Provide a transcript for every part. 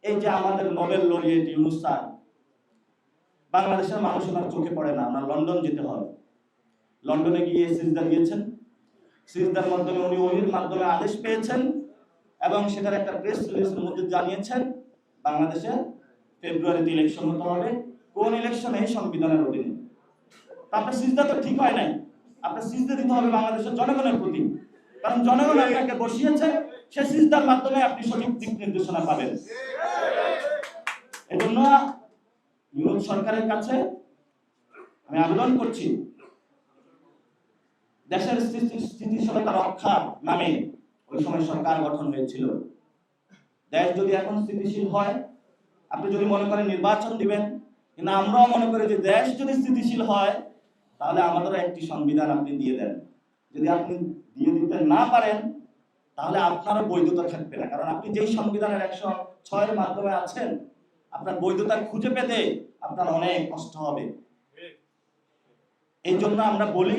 এই যে আমাদের নোবেল লরিয়েট ইউনূস স্যার, বাংলাদেশের মানুষ ওনার চোখে পড়ে না, ওনার লন্ডন যেতে হয়। লন্ডনে গিয়ে সিজদা দিয়েছেন, সিজদার মাধ্যমে উনি ওহির মাধ্যমে আদেশ পেয়েছেন এবং সেটার একটা প্রেস রিলিজের মধ্যে জানিয়েছেন বাংলাদেশে ফেব্রুয়ারিতে ইলেকশন হতে হবে। কোন ইলেকশন? এই সংবিধানের অধীনে। আপনার সিজদা তো ঠিক হয় নাই। আপনার সিজদা দিতে হবে বাংলাদেশের জনগণের প্রতি, কারণ জনগণ আপনাকে বসিয়েছে, সে সিজদার মাধ্যমে আপনি সঠিক দিক নির্দেশনা পাবেন। এজন্য ইউরোপ সরকারের কাছে আমি আবেদন করছি, দেশের স্থিতিশীলতা রক্ষার নামে ওই সময় সরকার গঠন হয়েছিল। দেশ যদি এখন স্থিতিশীল হয়, আপনি যদি মনে করেন নির্বাচন দিবেন, কিন্তু আমরাও মনে করি যে দেশ যদি স্থিতিশীল হয় তাহলে আমাদেরও একটি সংবিধান আপনি দিয়ে দেন। যদি আপনি দিয়ে দিতে না পারেন তাহলে আপনারও বৈধতা থাকবে না, কারণ আপনি যেই সংবিধানের 106 এর মাধ্যমে আছেন, আপনার বৈধতা খুঁজে পেতে আপনার অনেক কষ্ট হবে। এই জন্য আমরা বলি,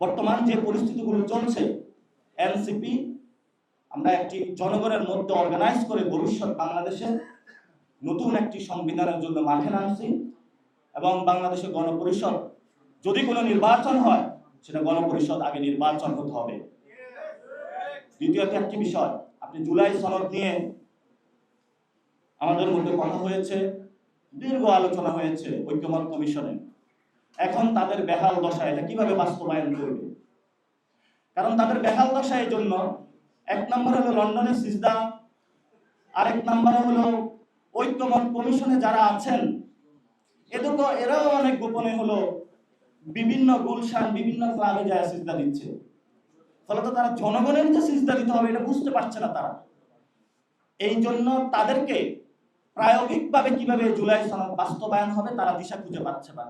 বর্তমান যে পরিস্থিতিগুলো চলছে, এনসিপি আমরা একটি জনগণের মধ্যে অর্গানাইজ করে ভবিষ্যৎ বাংলাদেশে নতুন একটি সংবিধানের জন্য মাঠে নামছি এবং বাংলাদেশে গণপরিষদ যদি কোনো নির্বাচন হয়, সেটা গণপরিষদ আগে নির্বাচন হতে হবে। দ্বিতীয়ত একটি বিষয়, আপনি জুলাই সনদ নিয়ে আমাদের মধ্যে কথা হয়েছে, দীর্ঘ আলোচনা হয়েছে ঐক্যমত্য কমিশনে। এখন তাদের বেহাল দশা, এটা কিভাবে বাস্তবায়ন করবে? কারণ তাদের বেহাল দশা এই জন্য, এক নম্বর হলো লন্ডনের সিজদা, আরেক নম্বর হলো ঐক্যমত্য কমিশনে যারা আছেন এরাও অনেক গোপনে হলো বিভিন্ন গুলশান, বিভিন্ন ক্লাবে যায় সিজদা দিচ্ছে। ফলে তো তারা জনগণের যে সিজদা দিতে হবে এটা বুঝতে পারছে না তারা। এই জন্য তাদেরকে প্রায়োগিকভাবে কিভাবে জুলাই সনদ বাস্তবায়ন হবে তারা দিশা খুঁজে পাচ্ছে না।